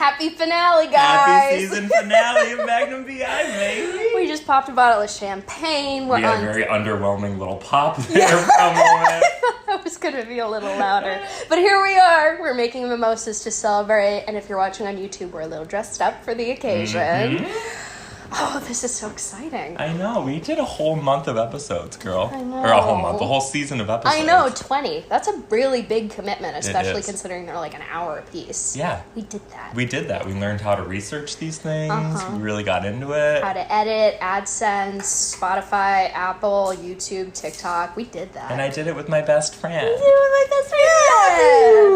Happy finale, guys! Happy season finale of Magnum B.I, baby! We just popped a bottle of champagne. We had a very underwhelming little pop there for a moment. That was going to be a little louder. But here we are. We're making mimosas to celebrate. And if you're watching on YouTube, we're a little dressed up for the occasion. Mm-hmm. Oh, this is so exciting. I know. We did a whole month of episodes, girl. I know. Or a whole month, a whole season of episodes. I know, 20. That's a really big commitment, especially considering they're like an hour a piece. Yeah. We did that. We did that. We learned how to research these things. We really got into it. How to edit, AdSense, Spotify, Apple, YouTube, TikTok. We did that. And I did it with my best friend. You did it with my best friend!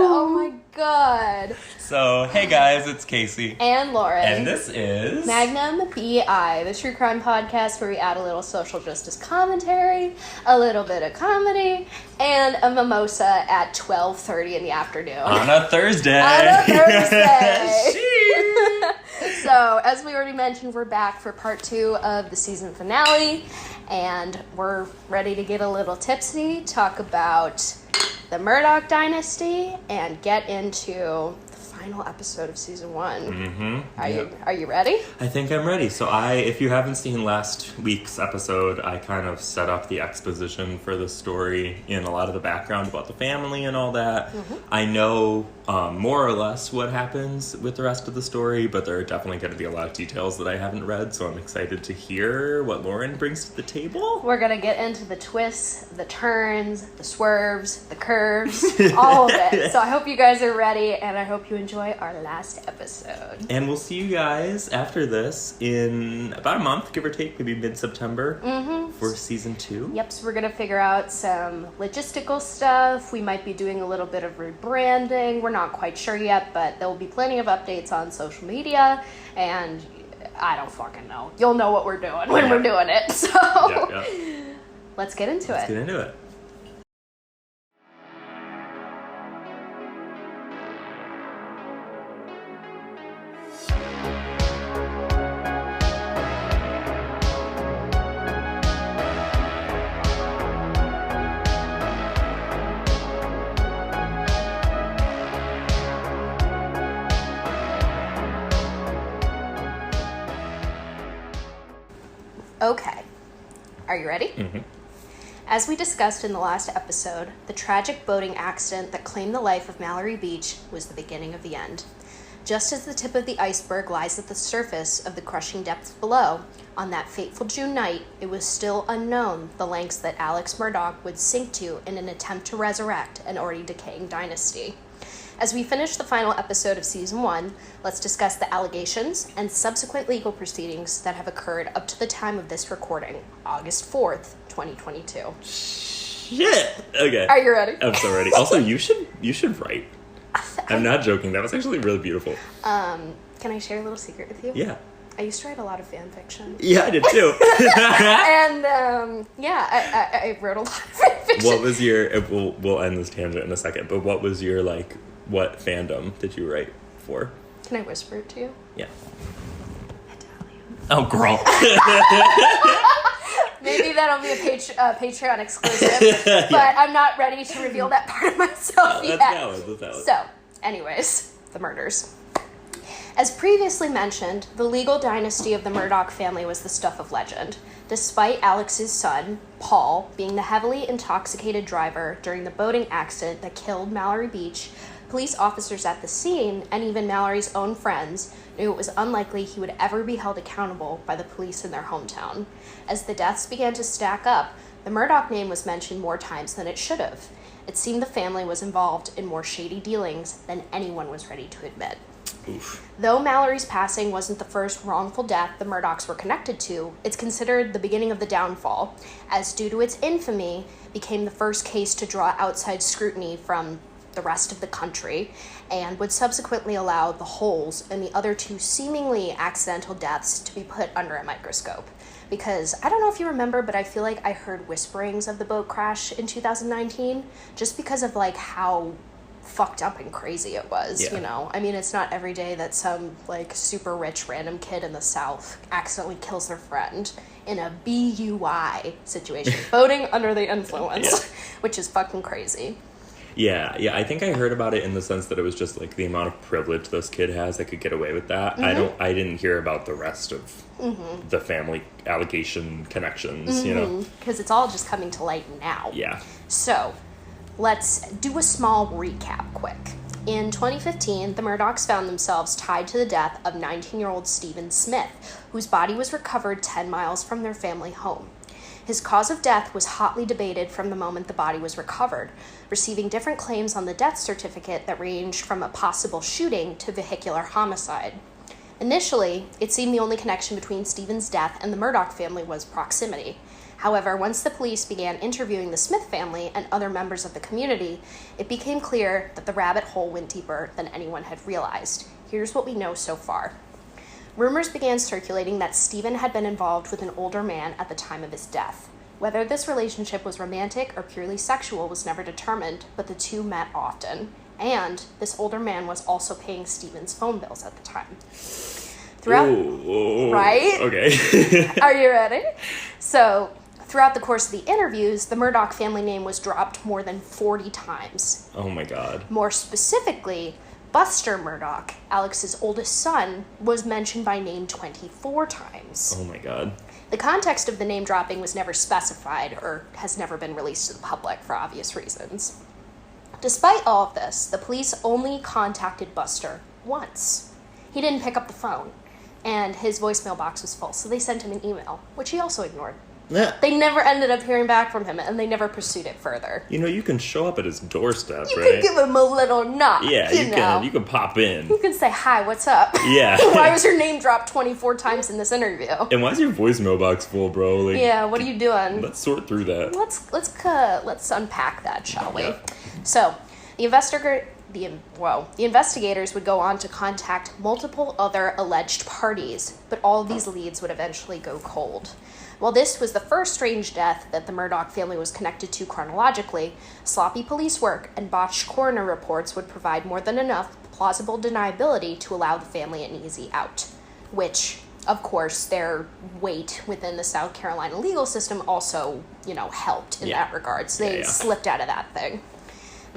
Oh my god. So, hey guys, it's Casey. And Lauren. And this is... Magnum B.I, the true crime podcast where we add a little social justice commentary, a little bit of comedy, and a mimosa at 12:30 in the afternoon. On a Thursday. So, as we already mentioned, we're back for part 2 of the season finale, and we're ready to get a little tipsy, talk about the Murdaugh dynasty, and get into the final episode of season 1. Mm-hmm. Are you ready? I think I'm ready. So if you haven't seen last week's episode, I kind of set up the exposition for the story in a lot of the background about the family and all that. Mm-hmm. I know more or less what happens with the rest of the story, but there are definitely going to be a lot of details that I haven't read, so I'm excited to hear what Lauren brings to the table. We're going to get into the twists, the turns, the swerves, the curves, all of it. So I hope you guys are ready, and I hope you enjoy our last episode. And we'll see you guys after this in about a month, give or take, maybe mid-September, for season 2. Yep, so we're going to figure out some logistical stuff. We might be doing a little bit of rebranding. We're not quite sure yet, but there will be plenty of updates on social media, and I don't fucking know. You'll know what we're doing when we're doing it. So let's get into it. Let's get into it. Okay. Are you ready? Mm-hmm. As we discussed in the last episode, the tragic boating accident that claimed the life of Mallory Beach was the beginning of the end. Just as the tip of the iceberg lies at the surface of the crushing depths below, on that fateful June night, it was still unknown the lengths that Alex Murdaugh would sink to in an attempt to resurrect an already decaying dynasty. As we finish the final episode of Season 1, let's discuss the allegations and subsequent legal proceedings that have occurred up to the time of this recording, August 4th, 2022. Shit! Okay. Are you ready? I'm so ready. Also, you should write. I'm not joking. That was actually really beautiful. Can I share a little secret with you? Yeah. I used to write a lot of fan fiction. Yeah, I did too. And, I wrote a lot of fan fiction. What was your... We'll end this tangent in a second, but what was your, what fandom did you write for? Can I whisper it to you? Yeah. Italian. Oh, girl. Maybe that'll be a Patreon exclusive, but I'm not ready to reveal that part of myself yet. That's valid. So, anyways, the murders. As previously mentioned, the legal dynasty of the Murdaugh family was the stuff of legend, despite Alex's son, Paul, being the heavily intoxicated driver during the boating accident that killed Mallory Beach. Police officers at the scene, and even Mallory's own friends, knew it was unlikely he would ever be held accountable by the police in their hometown. As the deaths began to stack up, the Murdaugh name was mentioned more times than it should have. It seemed the family was involved in more shady dealings than anyone was ready to admit. Oof. Though Mallory's passing wasn't the first wrongful death the Murdaughs were connected to, it's considered the beginning of the downfall, as due to its infamy, became the first case to draw outside scrutiny from the rest of the country, and would subsequently allow the Holes and the other 2 seemingly accidental deaths to be put under a microscope. Because, I don't know if you remember, but I feel like I heard whisperings of the boat crash in 2019, just because of, how fucked up and crazy it was, yeah. You know? I mean, it's not every day that some, super rich random kid in the South accidentally kills their friend in a BUI situation, boating under the influence, which is fucking crazy. Yeah, I think I heard about it in the sense that it was just like the amount of privilege this kid has that could get away with that. I didn't hear about the rest of the family allegation connections, you know? Because it's all just coming to light now. Yeah. So, let's do a small recap quick. In 2015, the Murdaughs found themselves tied to the death of 19-year-old Stephen Smith, whose body was recovered 10 miles from their family home. His cause of death was hotly debated from the moment the body was recovered, receiving different claims on the death certificate that ranged from a possible shooting to vehicular homicide. Initially, it seemed the only connection between Stephen's death and the Murdaugh family was proximity. However, once the police began interviewing the Smith family and other members of the community, it became clear that the rabbit hole went deeper than anyone had realized. Here's what we know so far. Rumors began circulating that Stephen had been involved with an older man at the time of his death. Whether this relationship was romantic or purely sexual was never determined, but the two met often. And this older man was also paying Stephen's phone bills at the time. Right? Okay. Are you ready? So, throughout the course of the interviews, the Murdaugh family name was dropped more than 40 times. Oh my God. More specifically, Buster Murdaugh, Alex's oldest son, was mentioned by name 24 times. Oh my God. The context of the name dropping was never specified or has never been released to the public for obvious reasons. Despite all of this, the police only contacted Buster once. He didn't pick up the phone, and his voicemail box was full, so they sent him an email, which he also ignored. Yeah. They never ended up hearing back from him, and they never pursued it further. You know, you can show up at his doorstep, You right? can give him a little knock. Yeah, you can pop in. You can say, hi, what's up? Yeah. Why was your name dropped 24 times in this interview? And why is your voicemail box full, bro? Like, yeah, what are you doing? Let's sort through that. Let's unpack that, shall we? Yeah. So, the investigators would go on to contact multiple other alleged parties, but all of these leads would eventually go cold. While this was the first strange death that the Murdaugh family was connected to chronologically, sloppy police work and botched coroner reports would provide more than enough plausible deniability to allow the family an easy out, which, of course, their weight within the South Carolina legal system also, helped in that regard. So they slipped out of that thing.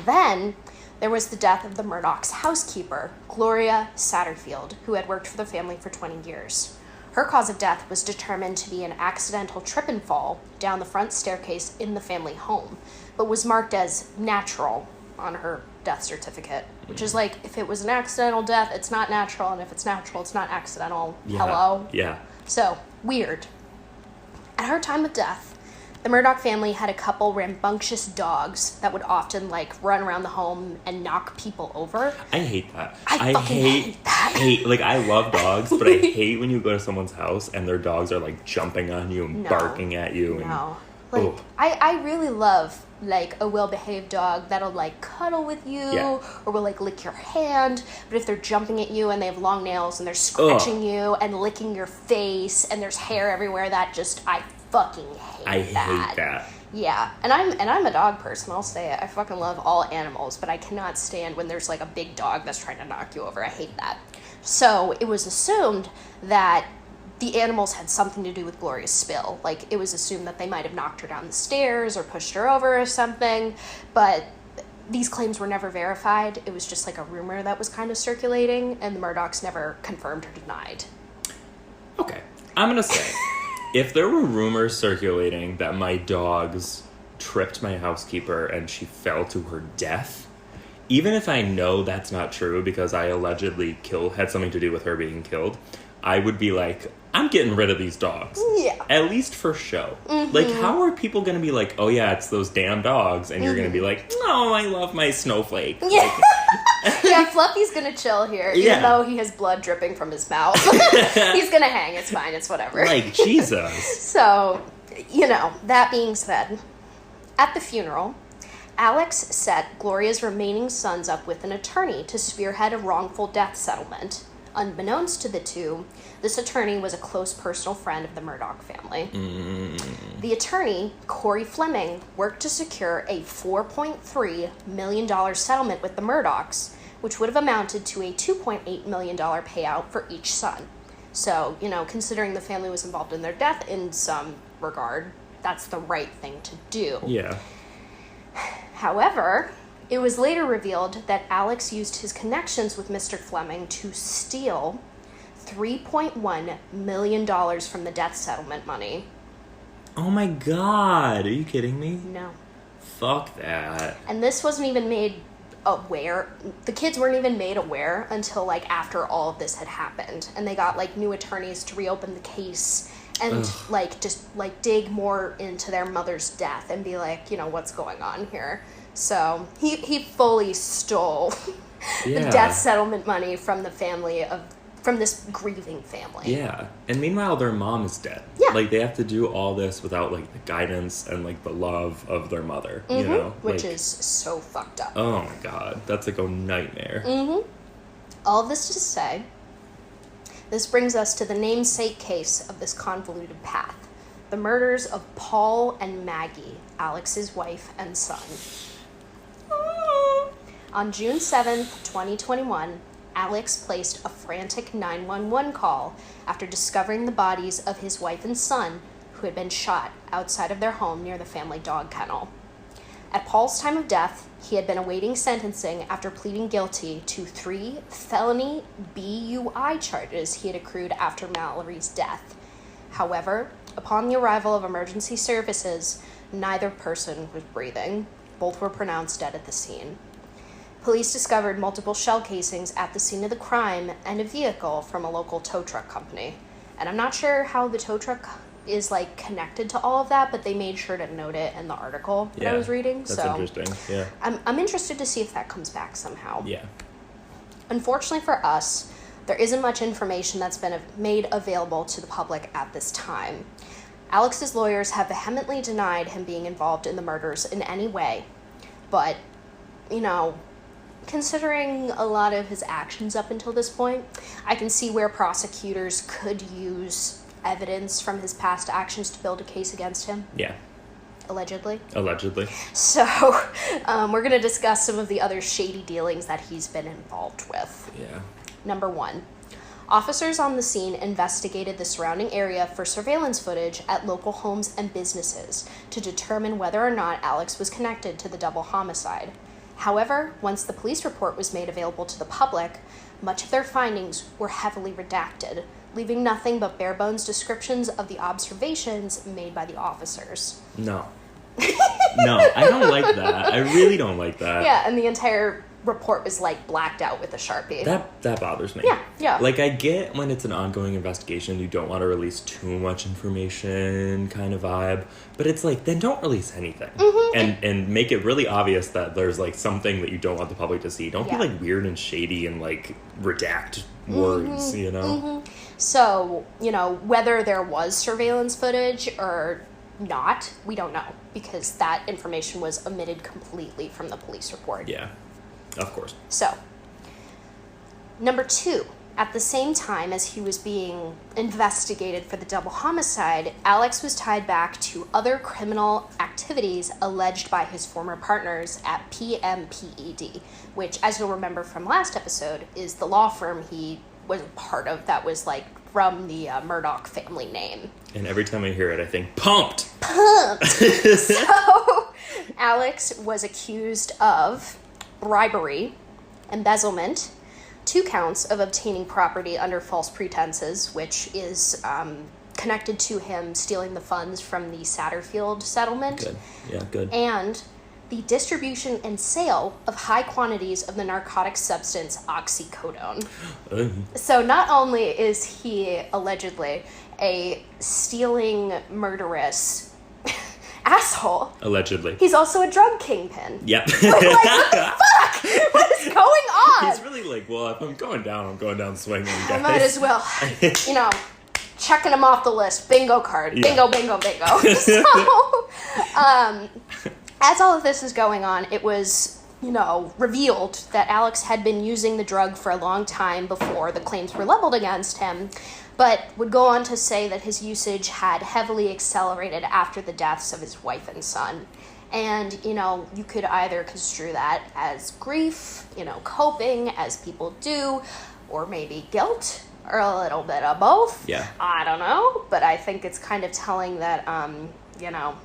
Then there was the death of the Murdaughs' housekeeper, Gloria Satterfield, who had worked for the family for 20 years. Her cause of death was determined to be an accidental trip and fall down the front staircase in the family home, but was marked as natural on her death certificate, which is like, if it was an accidental death, it's not natural, and if it's natural, it's not accidental. Yeah. Hello? Yeah. So, weird. At her time of death, the Murdaugh family had a couple rambunctious dogs that would often, run around the home and knock people over. I hate that. I fucking hate that. I love dogs, but I hate when you go to someone's house and their dogs are, jumping on you and barking at you. No. And, I really love, a well-behaved dog that'll, cuddle with you or will, lick your hand. But if they're jumping at you and they have long nails and they're scratching you and licking your face and there's hair everywhere, I fucking hate that. I hate that. Yeah, and I'm a dog person, I'll say it. I fucking love all animals, but I cannot stand when there's, a big dog that's trying to knock you over. I hate that. So it was assumed that the animals had something to do with Gloria's spill. It was assumed that they might have knocked her down the stairs or pushed her over or something, but these claims were never verified. It was just, a rumor that was kind of circulating, and the Murdaughs never confirmed or denied. Okay, I'm gonna say... If there were rumors circulating that my dogs tripped my housekeeper and she fell to her death, even if I know that's not true because I allegedly had something to do with her being killed, I would be like, I'm getting rid of these dogs. Yeah. At least for show. Mm-hmm. How are people going to be like, oh yeah, it's those damn dogs, and you're going to be like, no, I love my snowflake. Yeah. Yeah, Fluffy's gonna chill here, even though he has blood dripping from his mouth. He's gonna hang, it's fine, it's whatever. Jesus. So, that being said, at the funeral, Alex set Gloria's remaining sons up with an attorney to spearhead a wrongful death settlement. Unbeknownst to the two, this attorney was a close personal friend of the Murdaugh family. The attorney, Corey Fleming, worked to secure a $4.3 million settlement with the Murdaughs, which would have amounted to a $2.8 million payout for each son. So, considering the family was involved in their death in some regard, that's the right thing to do. Yeah. However, It was later revealed that Alex used his connections with Mr. Fleming to steal $3.1 million from the death settlement money. Oh my god, are you kidding me? No. Fuck that. And this wasn't even made aware. The kids weren't even made aware until, like, after all of this had happened. And they got, like, new attorneys to reopen the case and, like, just, like, dig more into their mother's death and be like, you know, what's going on here? So he fully stole the death settlement money from the family from this grieving family. Yeah. And meanwhile, their mom is dead. Yeah. Like, they have to do all this without, like, the guidance and, like, the love of their mother, you know? Which like, is so fucked up. Oh, my God. That's, like, a nightmare. All of this to say, this brings us to the namesake case of this convoluted path. The murders of Paul and Maggie, Alex's wife and son. On June 7th, 2021, Alex placed a frantic 911 call after discovering the bodies of his wife and son, who had been shot outside of their home near the family dog kennel. At Paul's time of death, he had been awaiting sentencing after pleading guilty to 3 felony BUI charges he had accrued after Mallory's death. However, upon the arrival of emergency services, neither person was breathing. Both were pronounced dead at the scene. Police discovered multiple shell casings at the scene of the crime and a vehicle from a local tow truck company. And I'm not sure how the tow truck is, like, connected to all of that, but they made sure to note it in the article that I was reading. That's interesting, yeah. I'm interested to see if that comes back somehow. Yeah. Unfortunately for us, there isn't much information that's been made available to the public at this time. Alex's lawyers have vehemently denied him being involved in the murders in any way. But, you know, considering a lot of his actions up until this point, I can see where prosecutors could use evidence from his past actions to build a case against him. Yeah. Allegedly. So, we're going to discuss some of the other shady dealings that he's been involved with. Yeah. Number 1. Officers on the scene investigated the surrounding area for surveillance footage at local homes and businesses to determine whether or not Alex was connected to the double homicide. However, once the police report was made available to the public, much of their findings were heavily redacted, leaving nothing but bare-bones descriptions of the observations made by the officers. No, I don't like that. I really don't like that. Yeah, and the entire report was, like, blacked out with a Sharpie. That bothers me. Yeah. Like, I get when it's an ongoing investigation, you don't want to release too much information kind of vibe, but it's like, then don't release anything. And make it really obvious that there's, like, something that you don't want the public to see. Don't be, like, weird and shady and, like, redact words, you know? So, you know, whether there was surveillance footage or not, we don't know, because that information was omitted completely from the police report. Yeah. Of course. So, number 2, at the same time as he was being investigated for the double homicide, Alex was tied back to other criminal activities alleged by his former partners at PMPED, which, as you'll remember from last episode, is the law firm he was a part of that was, like, from the Murdaugh family name. And every time I hear it, I think, pumped! So, Alex was accused of bribery, embezzlement, 2 counts of obtaining property under false pretenses, which is connected to him stealing the funds from the Satterfield settlement. Good. Yeah, good. And the distribution and sale of high quantities of the narcotic substance oxycodone. So not only is he allegedly a stealing, murderous asshole. Allegedly. He's also a drug kingpin. Yep. Like, what the fuck? What is going on? He's really like, well, if I'm going down swinging, guys. I might as well, you know, checking him off the list. Bingo card. Yeah. Bingo. So, as all of this is going on, it was, you know, revealed that Alex had been using the drug for a long time before the claims were leveled against him, but would go on to say that his usage had heavily accelerated after the deaths of his wife and son. And, you know, you could either construe that as grief, you know, coping, as people do, or maybe guilt, or a little bit of both. Yeah. I don't know, but I think it's kind of telling that, you know,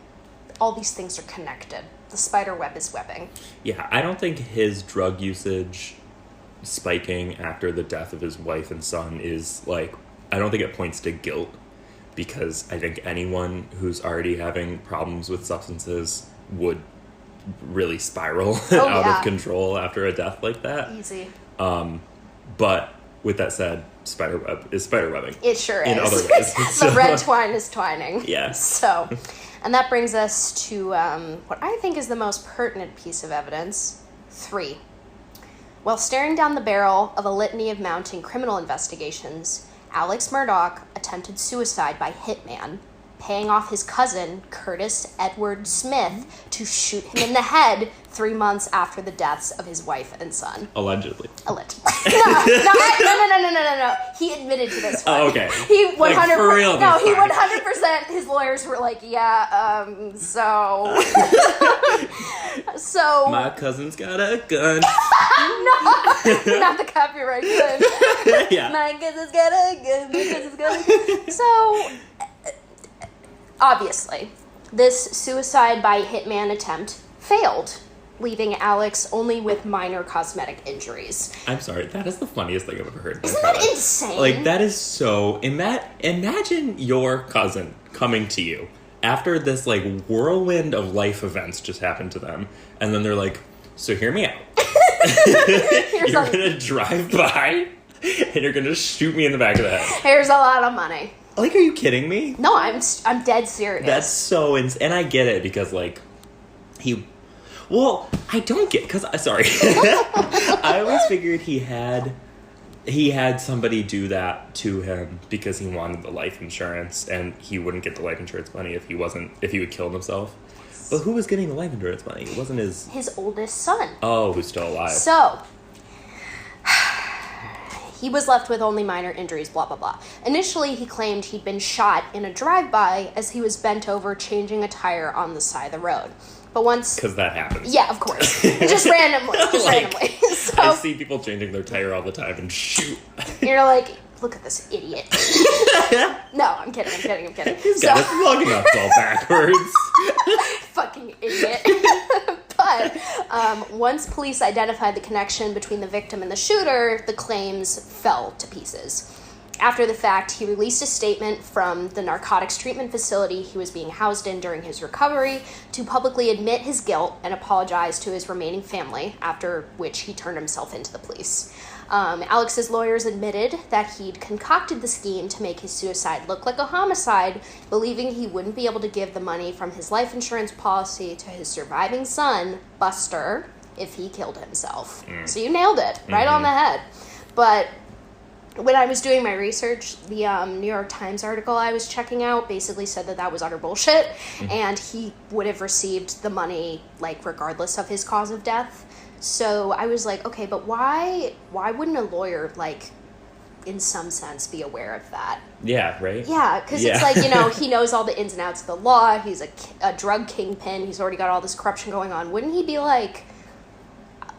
all these things are connected. The spider web is webbing. Yeah, I don't think his drug usage spiking after the death of his wife and son is, like, I don't think it points to guilt, because I think anyone who's already having problems with substances would really spiral out of control after a death like that. Easy. But with that said, spiderweb is spiderwebbing. It sure is. In other ways. The red twine is twining. Yes. So, and that brings us to what I think is the most pertinent piece of evidence. 3. While staring down the barrel of a litany of mounting criminal investigations, Alex Murdaugh attempted suicide by hitman, paying off his cousin, Curtis Edward Smith, to shoot him in the head 3 months after the deaths of his wife and son. Allegedly. No. He admitted to this one. Oh, okay. He 100%. Like, for real, no, he fine. 100%. His lawyers were like, so. So. My cousin's got a gun. Not the copyright gun. Yeah. My cousin's got a gun. My cousin's got a gun. So, obviously, this suicide by hitman attempt failed, leaving Alex only with minor cosmetic injuries. I'm sorry, that is the funniest thing I've ever heard. Isn't that insane? Like, that is so... Imagine your cousin coming to you after this, like, whirlwind of life events just happened to them, and then they're like, so hear me out. You're gonna drive by, and you're gonna shoot me in the back of the head. Here's a lot of money. Like, are you kidding me? No, I'm dead serious. That's so insane. And I get it, because, like, well, I don't get, because, sorry. I always figured he had somebody do that to him because he wanted the life insurance, and he wouldn't get the life insurance money if he had killed himself. But who was getting the life insurance money? It wasn't his oldest son. Oh, who's still alive. So, he was left with only minor injuries, blah, blah, blah. Initially, he claimed he'd been shot in a drive-by as he was bent over changing a tire on the side of the road. But once... Because that happens. Yeah, of course. Just randomly. Randomly. So, I see people changing their tire all the time and shoot. You're like, look at this idiot. No, I'm kidding. He's got his lug nuts all backwards. Fucking idiot. But once police identified the connection between the victim and the shooter, the claims fell to pieces. After the fact, he released a statement from the narcotics treatment facility he was being housed in during his recovery to publicly admit his guilt and apologize to his remaining family, after which he turned himself into the police. Alex's lawyers admitted that he'd concocted the scheme to make his suicide look like a homicide, believing he wouldn't be able to give the money from his life insurance policy to his surviving son, Buster, if he killed himself. So you nailed it, right on the head. But when I was doing my research, the New York Times article I was checking out basically said that was utter bullshit, and he would have received the money, like, regardless of his cause of death. So I was like, okay, but why wouldn't a lawyer, like, in some sense, be aware of that? Yeah, right? Yeah, because it's like, he knows all the ins and outs of the law, he's a drug kingpin, he's already got all this corruption going on. Wouldn't he be, like,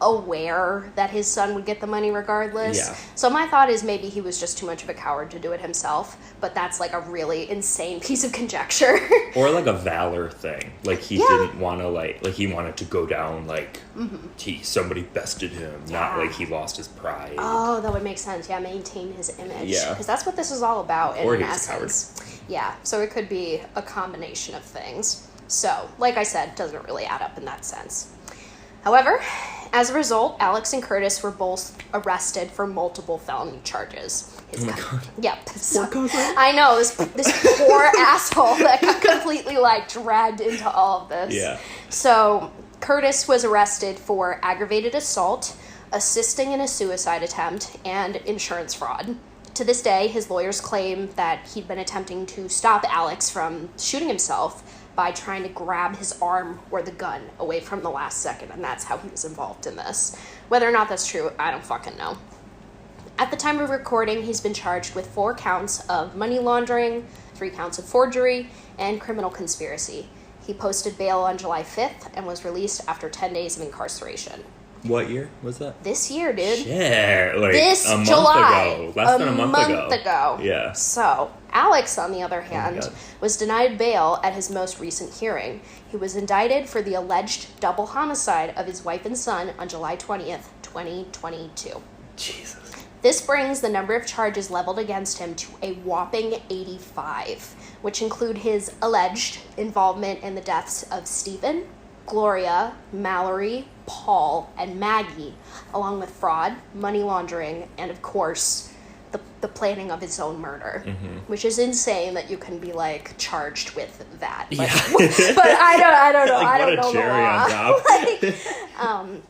aware that his son would get the money regardless? Yeah. So my thought is maybe he was just too much of a coward to do it himself, but that's like a really insane piece of conjecture. Or like a valor thing. Like he didn't want to like he wanted to go down like somebody bested him, not like he lost his pride. Oh, that would make sense. Yeah, maintain his image. Yeah. Because that's what this is all about or in he was essence. A coward. Yeah, so it could be a combination of things. So, like I said, doesn't really add up in that sense. However, as a result, Alex and Curtis were both arrested for multiple felony charges. Oh my god. Yeah. Poor cousin. I know, this poor asshole that got completely, like, dragged into all of this. Yeah. So, Curtis was arrested for aggravated assault, assisting in a suicide attempt, and insurance fraud. To this day, his lawyers claim that he'd been attempting to stop Alex from shooting himself by trying to grab his arm or the gun away from the last second, and that's how he was involved in this. Whether or not that's true, I don't fucking know. At the time of recording, he's been charged with 4 counts of money laundering, 3 counts of forgery, and criminal conspiracy. He posted bail on July 5th and was released after 10 days of incarceration. What year was that? This year, dude. Shit, like this a month July. ago. Less than a month ago. Yeah. So, Alex, on the other hand, was denied bail at his most recent hearing. He was indicted for the alleged double homicide of his wife and son on July 20th, 2022. Jesus. This brings the number of charges leveled against him to a whopping 85, which include his alleged involvement in the deaths of Stephen, Gloria, Mallory, Paul, and Maggie, along with fraud, money laundering, and of course, the planning of his own murder, which is insane that you can be like charged with that. But, but I don't know. Like, I don't what a know cherry the law. on top.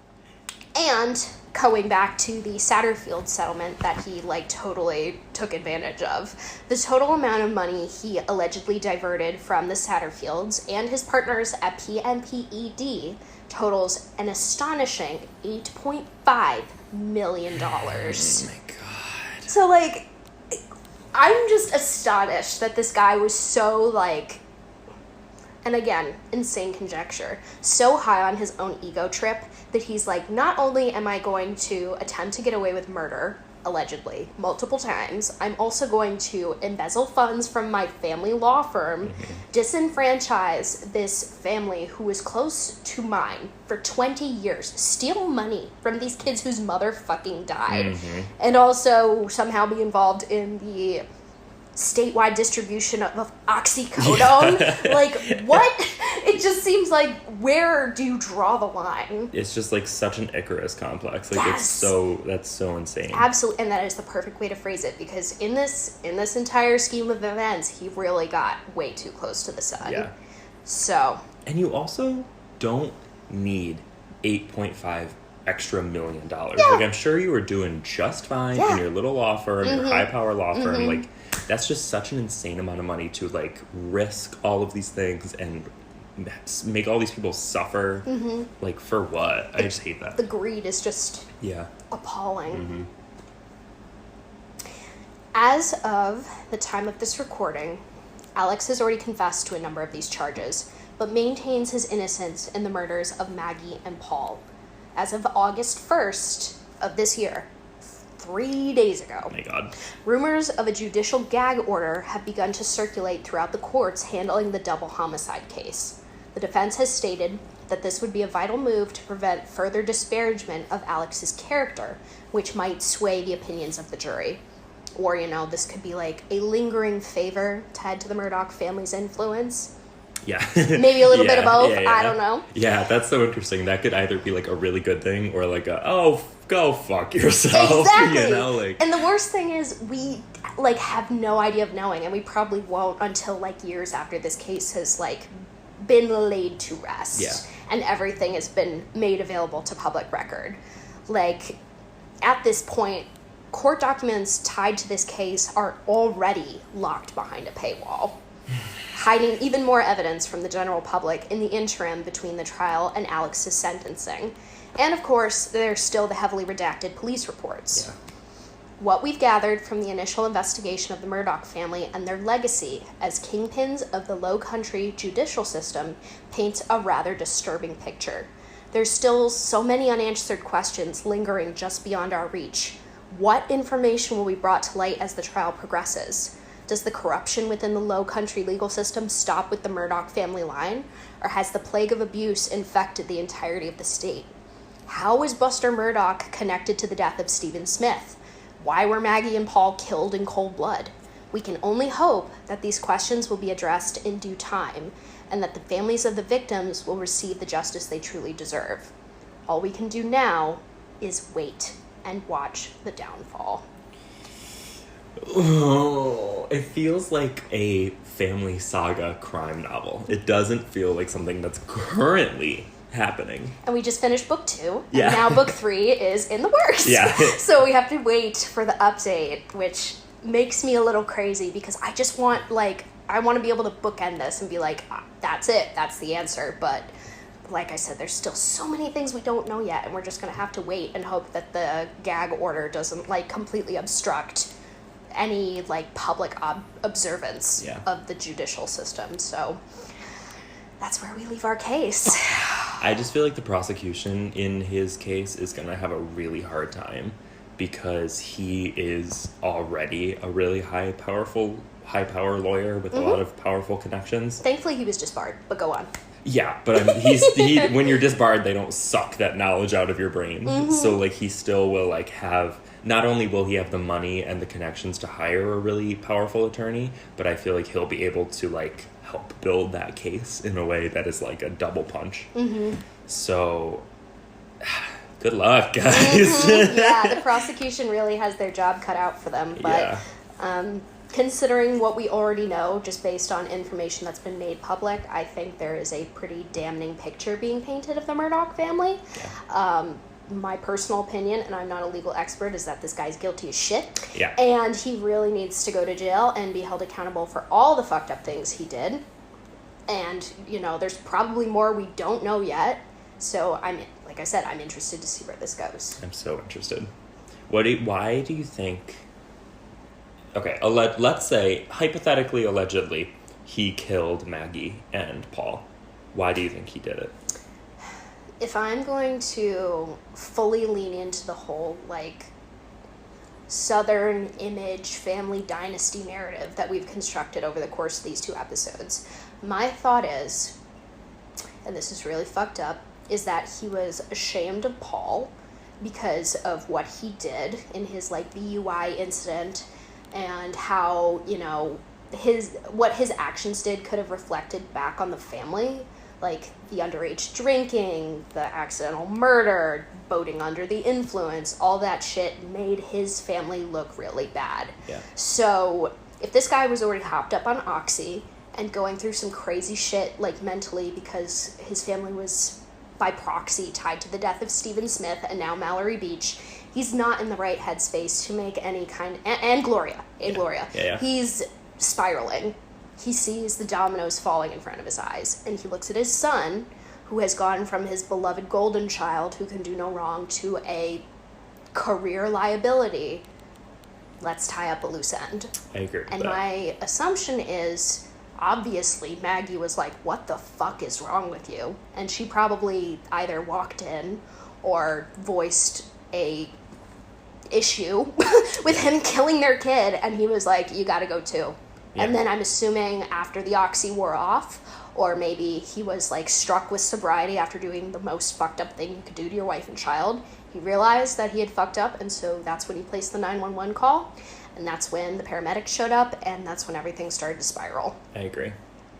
And going back to the Satterfield settlement that he like totally took advantage of, the total amount of money he allegedly diverted from the Satterfields and his partners at PNPED totals an astonishing $8.5 million. Oh my god. So like, I'm just astonished that this guy was so like, and again, insane conjecture, so high on his own ego trip that he's like, not only am I going to attempt to get away with murder, allegedly, multiple times, I'm also going to embezzle funds from my family law firm, disenfranchise this family who was close to mine for 20 years, steal money from these kids whose mother fucking died, and also somehow be involved in the statewide distribution of oxycodone. Like, what? It just seems like, where do you draw the line? It's just like such an Icarus complex. Like, yes. That's so insane. Absolutely, and that is the perfect way to phrase it, because in this entire scheme of events, he really got way too close to the sun. Yeah. So. And you also don't need 8.5 extra $1 million. Yeah. Like, I'm sure you were doing just fine in your little law firm, your high power law firm. Like, that's just such an insane amount of money to like risk all of these things and make all these people suffer. Like, for what? I just hate that. The greed is just appalling. As of the time of this recording, Alex has already confessed to a number of these charges, but maintains his innocence in the murders of Maggie and Paul. As of August 1st of this year, 3 days ago. Oh my god. Rumors of a judicial gag order have begun to circulate throughout the courts handling the double homicide case. The defense has stated that this would be a vital move to prevent further disparagement of Alex's character, which might sway the opinions of the jury. Or, this could be like a lingering favor tied to the Murdaugh family's influence. Yeah. Maybe a little bit of both. I don't know. Yeah, that's so interesting. That could either be like a really good thing or like go fuck yourself. Exactly. And the worst thing is we like have no idea of knowing, and we probably won't until like years after this case has like been laid to rest. Yeah. And everything has been made available to public record. Like, at this point, court documents tied to this case are already locked behind a paywall, hiding even more evidence from the general public in the interim between the trial and Alex's sentencing. And of course, there's still the heavily redacted police reports. Yeah. What we've gathered from the initial investigation of the Murdaugh family and their legacy as kingpins of the Low Country judicial system paints a rather disturbing picture. There's still so many unanswered questions lingering just beyond our reach. What information will be brought to light as the trial progresses? Does the corruption within the Low Country legal system stop with the Murdaugh family line, or has the plague of abuse infected the entirety of the state? How was Buster Murdaugh connected to the death of Stephen Smith? Why were Maggie and Paul killed in cold blood? We can only hope that these questions will be addressed in due time, and that the families of the victims will receive the justice they truly deserve. All we can do now is wait and watch the downfall. Oh, it feels like a family saga crime novel. It doesn't feel like something that's currently happening. And we just finished book 2, yeah. And now book 3 is in the works. Yeah. So we have to wait for the update, which makes me a little crazy because I just want, like, I want to be able to bookend this and be like, that's it, that's the answer. But like I said, there's still so many things we don't know yet, and we're just going to have to wait and hope that the gag order doesn't, like, completely obstruct any, like, public observance of the judicial system. So that's where we leave our case. I just feel like the prosecution in his case is going to have a really hard time because he is already a really high power lawyer with a lot of powerful connections. Thankfully, he was disbarred, but go on. Yeah, but when you're disbarred, they don't suck that knowledge out of your brain. So, like, he still will, like, have... Not only will he have the money and the connections to hire a really powerful attorney, but I feel like he'll be able to, like, help build that case in a way that is, like, a double punch. So, good luck, guys. Yeah, the prosecution really has their job cut out for them. But considering what we already know, just based on information that's been made public, I think there is a pretty damning picture being painted of the Murdaugh family. My personal opinion, and I'm not a legal expert, is that this guy's guilty as shit. Yeah. And he really needs to go to jail and be held accountable for all the fucked up things he did. And, you know, there's probably more we don't know yet. So like I said, I'm interested to see where this goes. I'm so interested. Why do you think... Okay, let's say, hypothetically, allegedly, he killed Maggie and Paul. Why do you think he did it? If I'm going to fully lean into the whole, like, Southern image family dynasty narrative that we've constructed over the course of these 2 episodes, my thought is, and this is really fucked up, is that he was ashamed of Paul because of what he did in his, like, BUI incident and how, you know, what his actions did could have reflected back on the family. Like, the underage drinking, the accidental murder, boating under the influence, all that shit made his family look really bad. Yeah. So, if this guy was already hopped up on Oxy and going through some crazy shit, like, mentally, because his family was, by proxy, tied to the death of Stephen Smith and now Mallory Beach, he's not in the right headspace to make any kind... And Gloria. Yeah. He's spiraling. He sees the dominoes falling in front of his eyes, and he looks at his son, who has gone from his beloved golden child who can do no wrong to a career liability. Let's tie up a loose end. I agree with and that. My assumption is, obviously, Maggie was like, what the fuck is wrong with you? And she probably either walked in or voiced a issue with him killing their kid, and he was like, you gotta go too. Yeah. And then I'm assuming after the Oxy wore off, or maybe he was, like, struck with sobriety after doing the most fucked up thing you could do to your wife and child. He realized that he had fucked up, and so that's when he placed the 911 call, and that's when the paramedics showed up, and that's when everything started to spiral. I agree.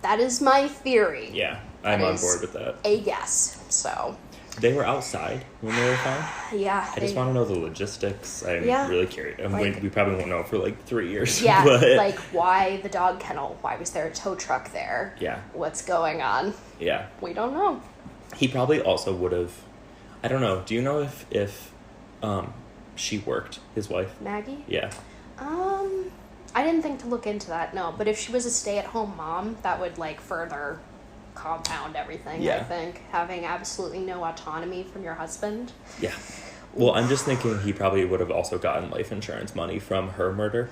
That is my theory. Yeah, I'm on board with that. A guess, so... They were outside when they were found? Yeah. I just want to know the logistics. I'm really curious. We probably won't know for, like, 3 years. Yeah, but... like, why the dog kennel? Why was there a tow truck there? Yeah. What's going on? Yeah. We don't know. He probably also would have... I don't know. Do you know if she worked, his wife? Maggie? Yeah. I didn't think to look into that, no. But if she was a stay-at-home mom, that would, like, further... compound everything. I think having absolutely no autonomy from your husband. Yeah. Well, I'm just thinking he probably would have also gotten life insurance money from her murder.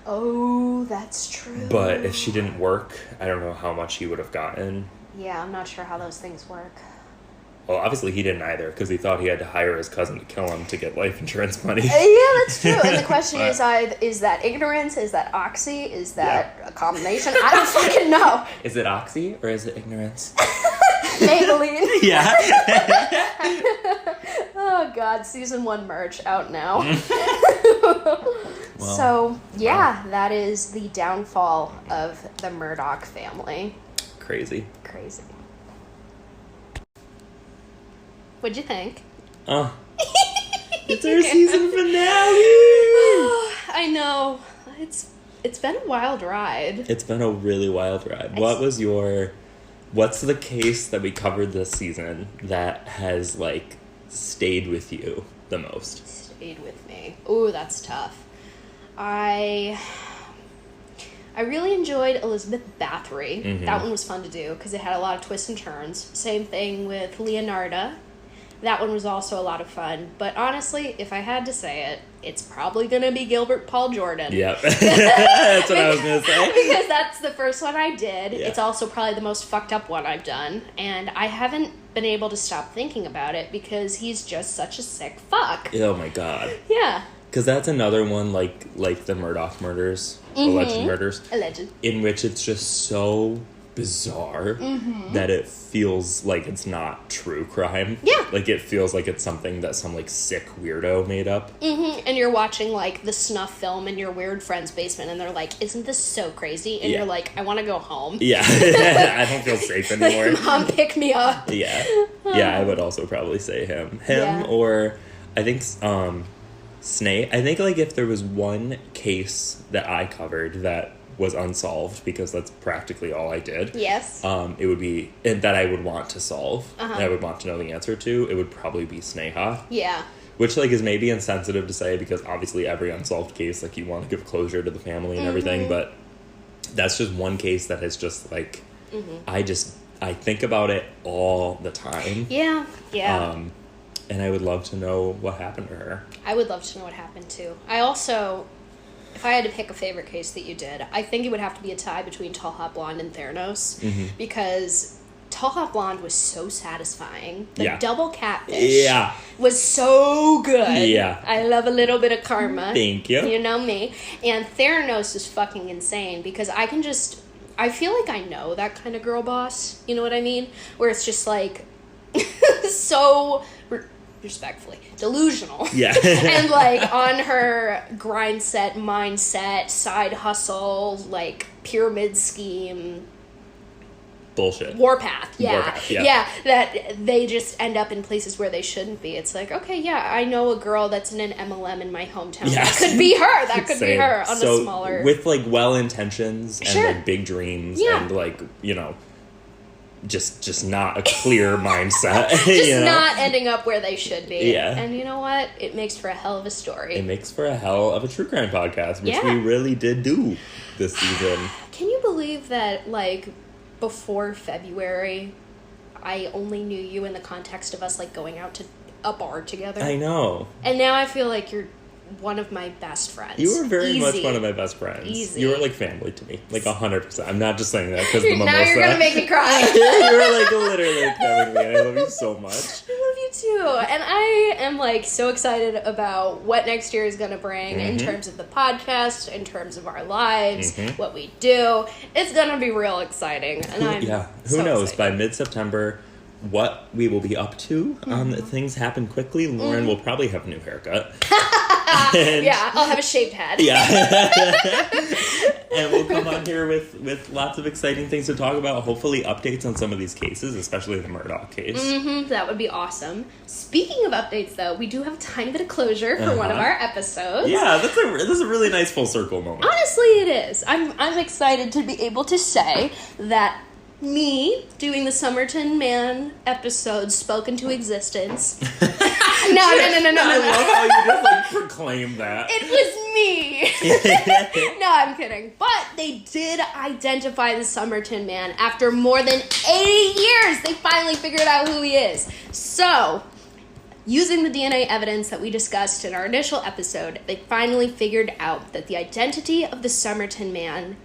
Oh, that's true. But if she didn't work, I don't know how much he would have gotten. Yeah, I'm not sure how those things work. Well, obviously he didn't either, because he thought he had to hire his cousin to kill him to get life insurance money. Yeah, that's true. And the question is that ignorance? Is that Oxy? Is that a combination? I don't fucking know. Is it Oxy or is it ignorance? Maybelline. Yeah. Oh, God. Season 1 merch out now. So, that is the downfall of the Murdaugh family. Crazy. What'd you think? It's our season finale! I know. It's been a wild ride. It's been a really wild ride. What's the case that we covered this season that has, like, stayed with you the most? Stayed with me. Ooh, that's tough. I really enjoyed Elizabeth Bathory. Mm-hmm. That one was fun to do because it had a lot of twists and turns. Same thing with Leonarda. That one was also a lot of fun. But honestly, if I had to say it, it's probably going to be Gilbert Paul Jordan. Yep. That's what I was going to say. Because that's the first one I did. Yeah. It's also probably the most fucked up one I've done. And I haven't been able to stop thinking about it because he's just such a sick fuck. Oh my god. Yeah. Because that's another one like the Murdaugh murders, alleged murders. Alleged. In which it's just so bizarre that it feels like it's not true crime. Yeah. Like, it feels like it's something that some, like, sick weirdo made up. And you're watching, like, the snuff film in your weird friend's basement, and they're like, isn't this so crazy? And you're like, I want to go home. Yeah. I don't feel safe anymore. Like, Mom, pick me up. Yeah. Yeah, I would also probably say him. Or, I think, Snake. I think, like, if there was one case that I covered that was unsolved, because that's practically all I did. Yes. It would be, and that I would want to solve, and I would want to know the answer to, it would probably be Sneha. Yeah. Which, like, is maybe insensitive to say, because obviously every unsolved case, like, you want to give closure to the family and everything, but that's just one case that is just, like, I think about it all the time. Yeah. Yeah. And I would love to know what happened to her. I would love to know what happened, too. I also... If I had to pick a favorite case that you did, I think it would have to be a tie between Tall Hot Blonde and Theranos. Because Tall Hot Blonde was so satisfying. The double catfish was so good. Yeah. I love a little bit of karma. Thank you. You know me. And Theranos is fucking insane because I feel like I know that kind of girl boss. You know what I mean? Where it's just like so... respectfully delusional. Yeah. And like on her grind set mindset, side hustle, like pyramid scheme bullshit warpath. Warpath, yeah, that they just end up in places where they shouldn't be. It's like, okay, yeah, I know a girl that's in an MLM in my hometown. Yes. That could be her. That could be her on so a smaller, with like well intentions and Sure. like big dreams and like, you know, just not a clear mindset. just you know? not ending up where they should be. Yeah. And you know what? It makes for a hell of a story. It makes for a hell of a true crime podcast, which Yeah. we really did do this season. Can you believe that, like, before February, I only knew you in the context of us, like, going out to a bar together? I know. And now I feel like you're one of my best friends. You were very much Easy. one of my best friends. Easy. You were like family to me. Like 100%. I'm not just saying that because the mimosa. Now you're gonna make me cry. You were like literally having me. I love you so much. I love you too. And I am like so excited about what next year is gonna bring in terms of the podcast, in terms of our lives, what we do. It's gonna be real exciting. And I'm Who so knows? excited. By mid-September, what we will be up to. Things happen quickly. Lauren will probably have a new haircut. And, yeah, I'll have a shaved head. Yeah. And we'll come on here with lots of exciting things to talk about. Hopefully updates on some of these cases, especially the Murdaugh case. That would be awesome. Speaking of updates, though, we do have a tiny bit of closure for one of our episodes. Yeah, this is a really nice full circle moment. Honestly, it is. I'm excited to be able to say that me doing the Somerton Man episode spoke into existence. No. I love how you just like proclaim that. It was me. No, I'm kidding. But they did identify the Somerton Man after more than 80 years. They finally figured out who he is. So, using the DNA evidence that we discussed in our initial episode, they finally figured out that the identity of the Somerton Man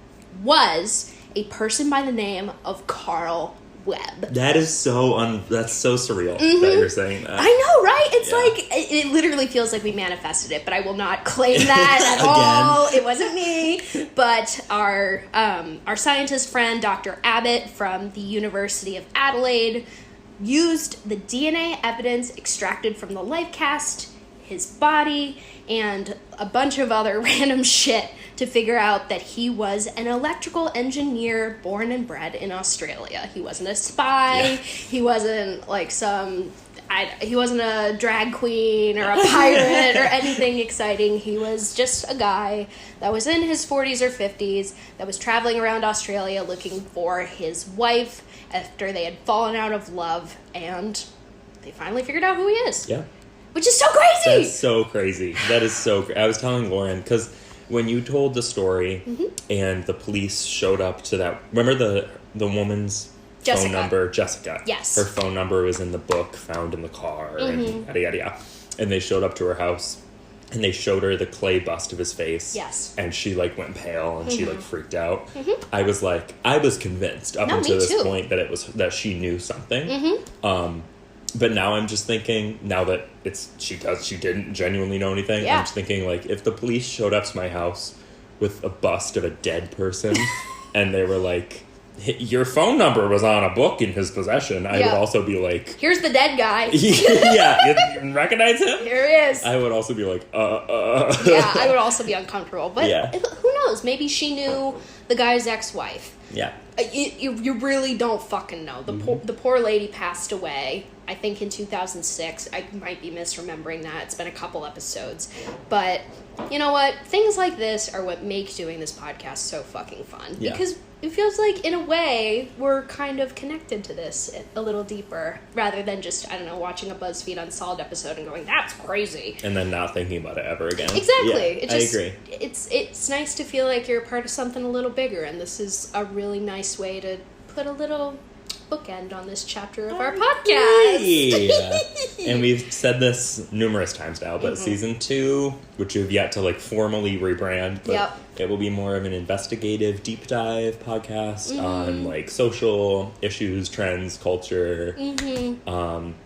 was a person by the name of Carl Webb. That is that's so surreal that you're saying that. I know, right? It's like, it literally feels like we manifested it, but I will not claim that at all. It wasn't me. But our scientist friend, Dr. Abbott from the University of Adelaide, used the DNA evidence extracted from the life cast, his body, and a bunch of other random shit to figure out that he was an electrical engineer born and bred in Australia. He wasn't a spy. Yeah. He wasn't like he wasn't a drag queen or a pirate or anything exciting. He was just a guy that was in his 40s or 50s that was traveling around Australia looking for his wife after they had fallen out of love, and they finally figured out who he is. Yeah. Which is so crazy! That's so crazy. That is so I was telling Lauren, because when you told the story and the police showed up to that... Remember the woman's phone number? Jessica. Yes. Her phone number was in the book found in the car and yada, yada, yada. And they showed up to her house. and they showed her the clay bust of his face. Yes. And she, like, went pale, and she, like, freaked out. Mm-hmm. I was convinced up until this point that she knew something. Mm-hmm. But now I'm just thinking, now that she didn't genuinely know anything, I'm just thinking, like, if the police showed up to my house with a bust of a dead person, and they were like, your phone number was on a book in his possession, I would also be like... Here's the dead guy. Yeah, you recognize him? Here he is. I would also be like, Yeah, I would also be uncomfortable. But who knows? Maybe she knew the guy's ex-wife. Yeah. You really don't fucking know. The poor lady passed away, I think, in 2006. I might be misremembering that. It's been a couple episodes. But you know what? Things like this are what make doing this podcast so fucking fun. Yeah. Because it feels like, in a way, we're kind of connected to this a little deeper, rather than just, I don't know, watching a BuzzFeed Unsolved episode and going, that's crazy. And then not thinking about it ever again. Exactly. Yeah, I agree. It's nice to feel like you're a part of something a little bigger, and this is a really nice way to put a little bookend on this chapter of our podcast. And we've said this numerous times now, but season 2, which we've yet to, like, formally rebrand, but it will be more of an investigative deep dive podcast on, like, social issues, trends, culture.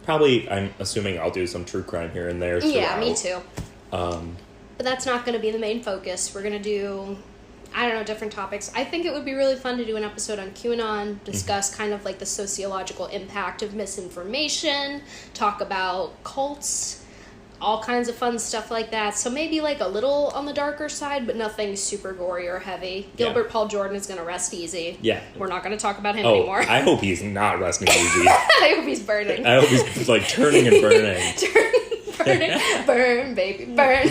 Probably, I'm assuming I'll do some true crime here and there throughout. Yeah, me too. But that's not going to be the main focus. We're going to do, I don't know, different topics. I think it would be really fun to do an episode on QAnon, discuss kind of like the sociological impact of misinformation, talk about cults, all kinds of fun stuff like that. So maybe like a little on the darker side, but nothing super gory or heavy. Gilbert Paul Jordan is going to rest easy. Yeah. We're not going to talk about him anymore. I hope he's not resting easy. I hope he's burning. I hope he's like turning and burning. Burn, baby, burn.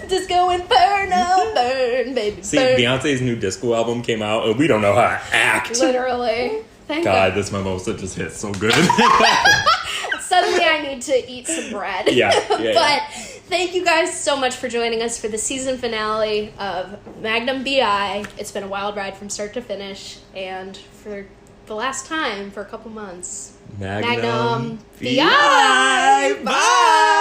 Disco Inferno, burn, baby, burn. See, Beyonce's new disco album came out, and we don't know how to act. Literally. Thank God, this mimosa just hits so good. Suddenly I need to eat some bread. But thank you guys so much for joining us for the season finale of Magnum B.I. It's been a wild ride from start to finish, and for the last time for a couple months, Magnum B.I. Bye!